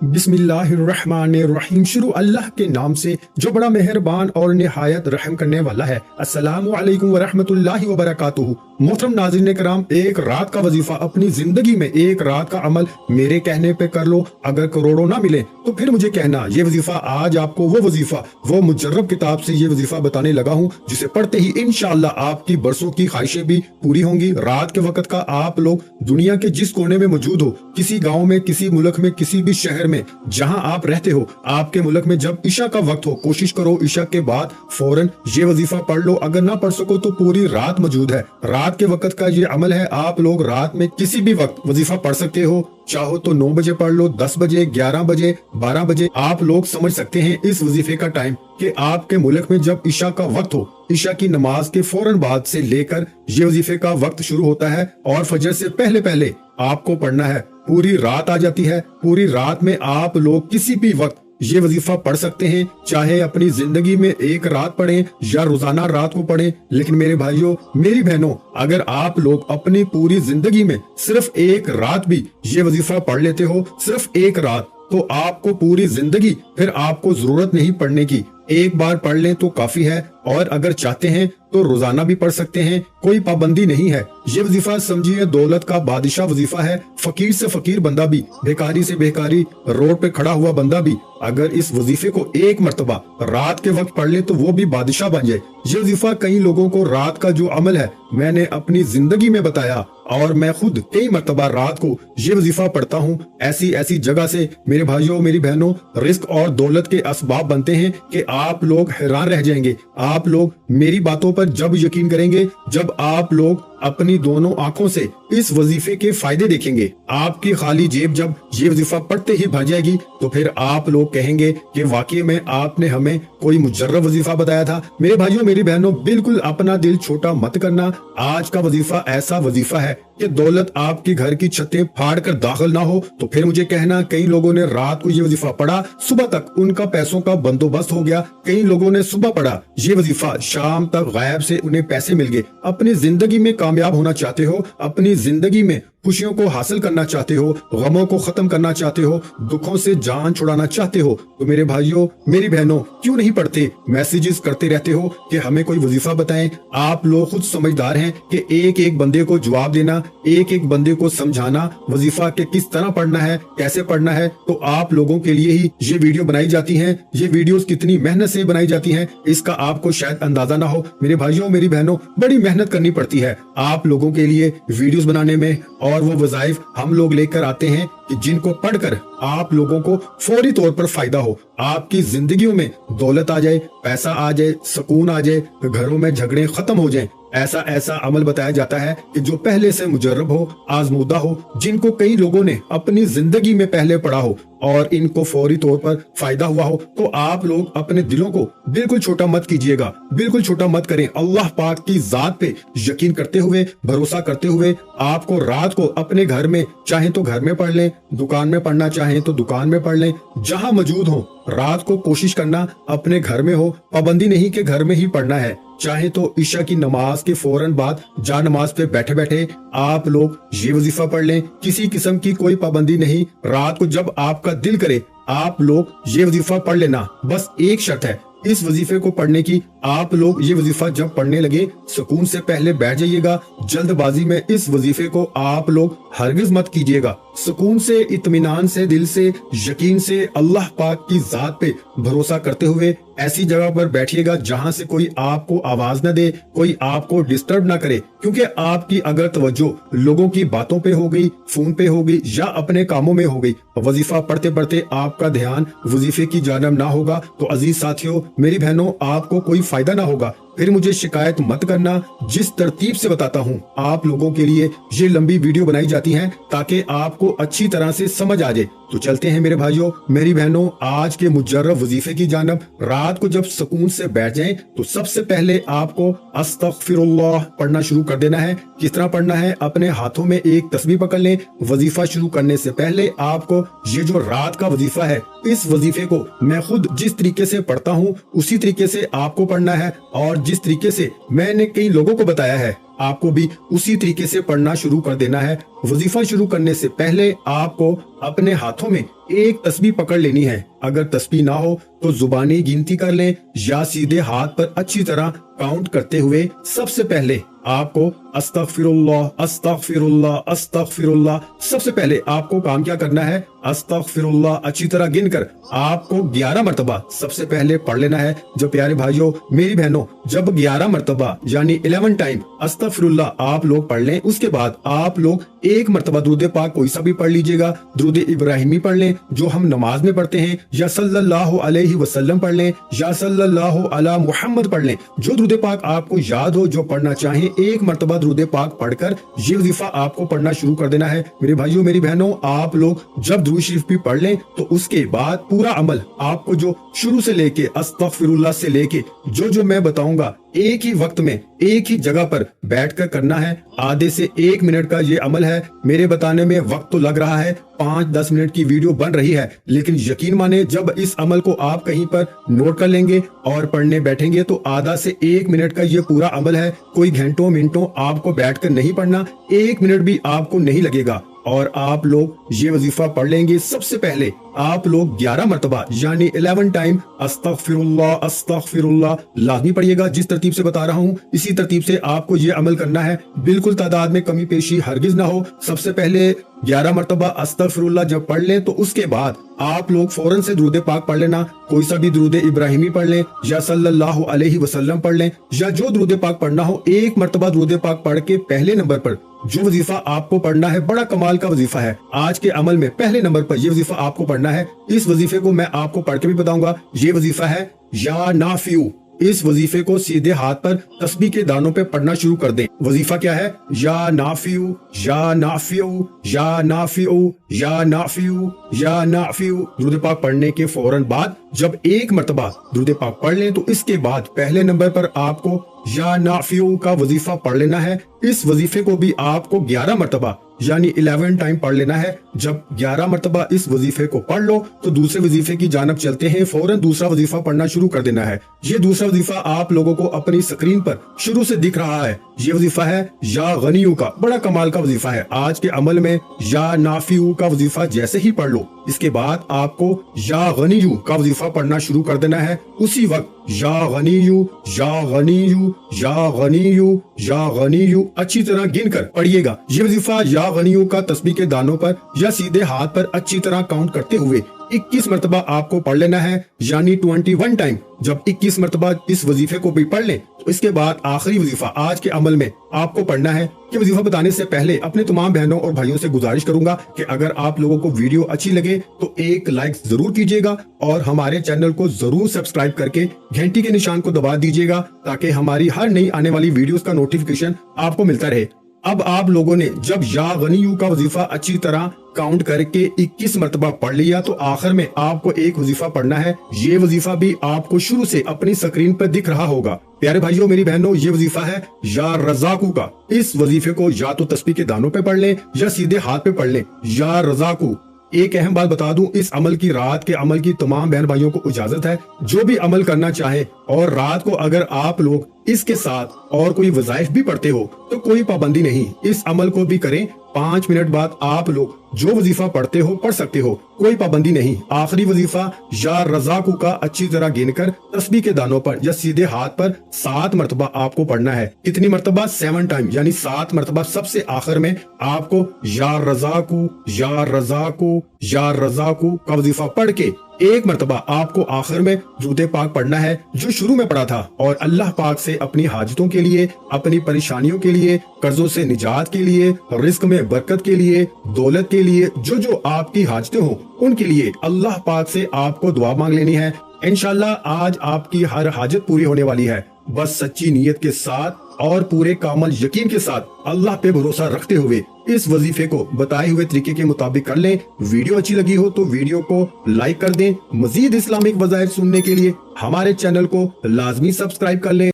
बिस्मिल्लाहिर्रहमानिर्रहीम। शुरू अल्लाह के नाम से जो बड़ा मेहरबान और निहायत रहम करने वाला है। अस्सलामु अलैकुम वरहमतुल्लाहि वबरकातुहू। मोहतरम नाज़रीन कराम, एक रात का वजीफा अपनी जिंदगी में एक रात का अमल मेरे कहने पे कर लो। अगर करोड़ों ना मिले तो फिर मुझे कहना ये वजीफा आज आपको वो वजीफा वो मुजर्रब किताब से ये वजीफा बताने लगा हूँ जिसे पढ़ते ही इंशाअल्लाह आपकी बरसों की ख्वाहिशें भी पूरी होंगी। रात के वक्त का आप लोग दुनिया के जिस कोने में मौजूद हो, किसी गाँव में, किसी मुल्क में, किसी भी शहर में जहां आप रहते हो, आपके मुल्क में जब ईशा का वक्त हो, कोशिश करो ईशा के बाद फौरन ये वजीफा पढ़ लो। अगर ना पढ़ सको तो पूरी रात मौजूद है। रात के वक्त का ये अमल है। आप लोग रात में किसी भी वक्त वजीफा पढ़ सकते हो। चाहो तो 9 बजे पढ़ लो, 10 बजे, 11 बजे, 12 बजे। आप लोग समझ सकते हैं इस वजीफे का टाइम कि आपके मुल्क में जब ईशा का वक्त हो, ईशा की नमाज के फौरन बाद से लेकर ये वजीफे का वक्त शुरू होता है और फजर से पहले पहले आपको पढ़ना है। पूरी रात आ जाती है। पूरी रात में आप लोग किसी भी वक्त ये वजीफा पढ़ सकते हैं, चाहे अपनी जिंदगी में एक रात पढ़ें या रोजाना रात को पढ़ें। लेकिन मेरे भाइयों, मेरी बहनों, अगर आप लोग अपनी पूरी जिंदगी में सिर्फ एक रात भी ये वजीफा पढ़ लेते हो, सिर्फ एक रात, तो आपको पूरी जिंदगी फिर आपको जरूरत नहीं पढ़ने की। एक बार पढ़ लें तो काफी है। और अगर चाहते हैं तो रोजाना भी पढ़ सकते हैं, कोई पाबंदी नहीं है। ये वजीफा समझिए दौलत का बादशाह वजीफा है। फकीर से फकीर बंदा भी, बेकारी से बेकारी, रोड पे खड़ा हुआ बंदा भी अगर इस वजीफे को एक मर्तबा रात के वक्त पढ़ ले तो वो भी बादशाह बन जाए। ये वजीफा कई लोगों को रात का जो अमल है मैंने अपनी जिंदगी में बताया और मैं खुद कई मर्तबा रात को ये वजीफा पढ़ता हूँ। ऐसी ऐसी जगह से मेरे भाइयों, मेरी बहनों, रिस्क और दौलत के असबाब बनते हैं कि आप लोग हैरान रह जाएंगे। आप लोग मेरी बातों पर जब यकीन करेंगे, जब आप लोग अपनी दोनों आंखों से इस वजीफे के फायदे देखेंगे, आपकी खाली जेब जब ये वजीफा पढ़ते ही भर जाएगी, तो फिर आप लोग कहेंगे कि वाकई में आपने हमें कोई मुजर्रब वजीफा बताया था। मेरे भाइयों, मेरी बहनों, बिल्कुल अपना दिल छोटा मत करना। आज का वजीफा ऐसा वजीफा है कि दौलत आपके घर की छतें फाड़ कर दाखिल ना हो तो फिर मुझे कहना। कई लोगों ने रात को ये वजीफा पढ़ा, सुबह तक उनका पैसों का बंदोबस्त हो गया। कई लोगों ने सुबह पढ़ा ये वजीफा, शाम तक गायब से उन्हें पैसे मिल गए। अपनी जिंदगी में कामयाब होना चाहते हो, अपनी जिंदगी में खुशियों को हासिल करना चाहते हो, गमों को खत्म करना चाहते हो, दुखों से जान छुड़ाना चाहते हो, तो मेरे भाइयों, मेरी बहनों, क्यों नहीं पढ़ते? मैसेजेस करते रहते हो कि हमें कोई वजीफा बताएं। आप लोग खुद समझदार हैं कि एक एक बंदे को जवाब देना, एक एक बंदे को समझाना वजीफा के किस तरह पढ़ना है, कैसे पढ़ना है, तो आप लोगों के लिए ही ये वीडियो बनाई जाती है। ये वीडियोस कितनी मेहनत से बनाई जाती हैं इसका आपको शायद अंदाजा ना हो। मेरे भाइयों, मेरी बहनों, बड़ी मेहनत करनी पड़ती है आप लोगों के लिए वीडियोस बनाने में। और वो वज़ाइफ हम लोग लेकर आते हैं कि जिनको पढ़कर आप लोगों को फौरी तौर पर फायदा हो, आपकी जिंदगियों में दौलत आ जाए, पैसा आ जाए, सुकून आ जाए, घरों में झगड़े खत्म हो जाएं। ऐसा ऐसा अमल बताया जाता है कि जो पहले से मुजर्रब हो, आजमूदा हो, जिनको कई लोगों ने अपनी जिंदगी में पहले पढ़ा हो और इनको फौरी तौर पर फायदा हुआ हो। तो आप लोग अपने दिलों को बिल्कुल छोटा मत कीजिएगा, बिल्कुल छोटा मत करें। अल्लाह पाक की जात पे यकीन करते हुए, भरोसा करते हुए, आपको रात को अपने घर में चाहे तो घर में पढ़ लें, दुकान में पढ़ना चाहे तो दुकान में पढ़ लें, जहां मौजूद हो रात को कोशिश करना अपने घर में हो। पाबंदी नहीं कि घर में ही पढ़ना है। चाहे तो ईशा की नमाज के फौरन बाद जा नमाज पे बैठे बैठे आप लोग ये वजीफा पढ़ लें। किसी किस्म की कोई पाबंदी नहीं। रात को जब आपका दिल करे आप लोग ये वजीफा पढ़ लेना। बस एक शर्त है इस वजीफे को पढ़ने की, आप लोग ये वजीफा जब पढ़ने लगे सुकून से पहले बैठ जाइएगा। जल्दबाजी में इस वजीफे को आप लोग हरगिज मत कीजिएगा। सुकून से, इत्मीनान से, दिल से, यकीन से, अल्लाह पाक की जात पे भरोसा करते हुए ऐसी जगह पर बैठिएगा जहां से कोई आपको आवाज न दे, कोई आपको डिस्टर्ब ना करे। क्योंकि आपकी अगर तवज्जो लोगों की बातों पे हो गई, फोन पे हो गई या अपने कामों में हो गई, वजीफा पढ़ते पढ़ते आपका ध्यान वजीफे की जानब ना होगा, तो अजीज साथियों, मेरी बहनों, आपको कोई फायदा ना होगा। फिर मुझे शिकायत मत करना। जिस तरतीब से बताता हूँ आप लोगों के लिए ये लंबी वीडियो बनाई जाती हैं ताकि आपको अच्छी तरह से समझ आ जाए। तो चलते हैं मेरे भाइयों, मेरी बहनों, आज के मुजर्रब वजीफे की जानब। रात को जब सुकून से बैठ जाएं तो सबसे पहले आपको अस्तगफिरुल्लाह पढ़ना शुरू कर देना है। किस तरह पढ़ना है? अपने हाथों में एक तस्बीह पकड़ लें। वजीफा शुरू करने से पहले आपको ये जो रात का वजीफा है, इस वजीफे को मैं खुद जिस तरीके से पढ़ता हूँ उसी तरीके से आपको पढ़ना है। और जिस तरीके से मैंने कई लोगों को बताया है आपको भी उसी तरीके से पढ़ना शुरू कर देना है। वजीफा शुरू करने से पहले आपको अपने हाथों में एक तस्बीह पकड़ लेनी है। अगर तस्बीह ना हो तो जुबानी गिनती कर लें या सीधे हाथ पर अच्छी तरह काउंट करते हुए सबसे पहले आपको अस्तगफिरुल्लाह अस्तगफिरुल्लाह अस्तगफिरुल्लाह, सबसे पहले आपको काम क्या करना है, अस्तगफिरुल्लाह अच्छी तरह गिनकर आपको 11 मरतबा सबसे पहले पढ़ लेना है। जो प्यारे भाइयों मेरी बहनों, जब 11 मरतबा यानी 11 टाइम अस्तगफिरुल्लाह आप लोग पढ़ लें, उसके बाद आप लोग एक मरतबा दुरूद पाक कोई सा भी पढ़ लीजिएगा। दुरूद इब्राहिमी पढ़ लें जो हम नमाज में पढ़ते हैं, या सल्लल्लाहु अलैहि वसल्लम पढ़ लें, या सल्लल्लाहु अला मुहम्मद पढ़ लें। जो दुरूद पाक आपको याद हो, जो पढ़ना चाहें, एक मरतबा दुरूद पाक पढ़कर ये वजीफा आपको पढ़ना शुरू कर देना है। मेरे भाइयों मेरी बहनों, आप लोग जब दुरूद शरीफ भी पढ़ लें तो उसके बाद पूरा अमल आपको जो शुरू से लेके अस्तगफिरुल्लाह से लेके जो मैं बताऊंगा एक ही वक्त में एक ही जगह पर बैठकर करना है। आधे से 1 मिनट का ये अमल है। मेरे बताने में वक्त तो लग रहा है, 5-10 मिनट की वीडियो बन रही है, लेकिन यकीन माने जब इस अमल को आप कहीं पर नोट कर लेंगे और पढ़ने बैठेंगे तो आधा से 1 मिनट का ये पूरा अमल है। कोई घंटों मिनटों आपको बैठकर नहीं पढ़ना, 1 मिनट भी आपको नहीं लगेगा और आप लोग ये वजीफा पढ़ लेंगे। सबसे पहले आप लोग 11 मरतबा यानी 11 टाइम अस्तगफिरुल्लाह अस्तगफिरुल्लाह लाजमी पढ़िएगा। जिस तरतीब से बता रहा हूँ इसी तरतीब से आपको ये अमल करना है, बिल्कुल तादाद में कमी पेशी हरगिज ना हो। सबसे पहले 11 मरतबा अस्तगफिरुल्लाह जब पढ़ लें तो उसके बाद आप लोग फौरन से दुरूद पाक पढ़ लेना। कोई सा भी दुरूद इब्राहिमी पढ़ लें या सल्लल्लाहु अलैहि वसल्लम पढ़ लें, या जो दुरूद पाक पढ़ना हो एक मरतबा दुरूद पाक पढ़ के पहले नंबर पर जो वजीफा आपको पढ़ना है, बड़ा कमाल का वजीफा है। आज के अमल में पहले नंबर पर ये वजीफा आपको पढ़ना है। इस वजीफे को मैं आपको पढ़ के भी बताऊंगा। ये वजीफा है या नाफिउ। इस वजीफे को सीधे हाथ पर तस्बीह के दानों पे पढ़ना शुरू कर दें। वजीफा क्या है, या नाफिउ या नाफिउ या नाफिउ या नाफिउ या नाफिउ। दुरूद पाक पढ़ने के फौरन बाद जब एक मरतबा दुरूद पाक पढ़ लें तो इसके बाद पहले नंबर पर आपको या नाफिउ का वजीफा पढ़ लेना है। इस वजीफे को भी आपको 11 मरतबा यानी 11 टाइम पढ़ लेना है। जब 11 मरतबा इस वजीफे को पढ़ लो तो दूसरे वजीफे की जानब चलते हैं, फौरन दूसरा वजीफा पढ़ना शुरू कर देना है। ये दूसरा वजीफा आप लोगों को अपनी स्क्रीन पर शुरू से दिख रहा है। ये वजीफा है या गनियू का, बड़ा कमाल का वजीफा है। आज के अमल में या नाफिउ का वजीफा जैसे ही पढ़ लो इसके बाद आपको या गनियू का वजीफा पढ़ना शुरू कर देना है। उसी वक्त या गनियू या गनियू या गनियू या गनियू अच्छी तरह गिनकर पढ़िएगा। ये वजीफा या गनियू का तस्बीह के दानों पर या सीधे हाथ पर अच्छी तरह काउंट करते हुए 21 मरतबा आपको पढ़ लेना है, यानी 21 टाइम। जब 21 मरतबा इस वजीफे को भी पढ़ लें तो इसके बाद आखिरी वजीफा आज के अमल में आपको पढ़ना है। कि वजीफा बताने से पहले अपने तमाम बहनों और भाइयों से गुजारिश करूंगा कि अगर आप लोगों को वीडियो अच्छी लगे तो एक लाइक जरूर कीजिएगा और हमारे चैनल को जरूर सब्सक्राइब करके घंटी के निशान को दबा दीजिएगा ताकि हमारी हर नई आने वाली वीडियोस का नोटिफिकेशन आपको मिलता रहे। अब आप लोगों ने जब या गनियू का वजीफा अच्छी तरह काउंट करके 21 मरतबा पढ़ लिया तो आखिर में आपको एक वजीफा पढ़ना है। ये वजीफा भी आपको शुरू से अपनी स्क्रीन पर दिख रहा होगा। प्यारे भाइयों मेरी बहनों, ये वजीफा है या रज़ाकू का। इस वजीफे को या तो तस्बीह के दानों पे पढ़ लें या सीधे हाथ पे पढ़ लें, या रज़ाकू। एक अहम बात बता दूं, इस अमल की रात के अमल की तमाम बहन भाइयों को इजाजत है। जो भी अमल करना चाहे और रात को अगर आप लोग इसके साथ और कोई वज़ाइफ भी पढ़ते हो तो कोई पाबंदी नहीं, इस अमल को भी करें। 5 मिनट बाद आप लोग जो वजीफा पढ़ते हो पढ़ सकते हो, कोई पाबंदी नहीं। आखिरी वजीफा या रज़ाकू का अच्छी तरह गिनकर तस्बीह के दानों पर या सीधे हाथ पर 7 मरतबा आपको पढ़ना है। कितनी मरतबा? 7 टाइम, यानी 7 मरतबा सबसे आखिर में आपको या रज़ाकू या रज़ाकू या रज़ाकू का वजीफा पढ़ के एक मरतबा आपको आखिर में दुरूद पाक पढ़ना है जो शुरू में पढ़ा था, और अल्लाह पाक से अपनी हाजतों के लिए, अपनी परेशानियों के लिए, कर्जों से निजात के लिए, रिस्क में बरकत के लिए, दौलत के लिए, जो आपकी हाजतें हो उनके लिए अल्लाह पाक से आपको दुआ मांग लेनी है। इंशाल्लाह आज आपकी हर हाजत पूरी होने वाली है। बस सच्ची नीयत के साथ और पूरे कामल यकीन के साथ अल्लाह पे भरोसा रखते हुए इस वजीफे को बताए हुए तरीके के मुताबिक कर लें। वीडियो अच्छी लगी हो तो वीडियो को लाइक कर दें। मजीद इस्लामिक वज़ाइफ सुनने के लिए हमारे चैनल को लाजमी सब्सक्राइब कर लें।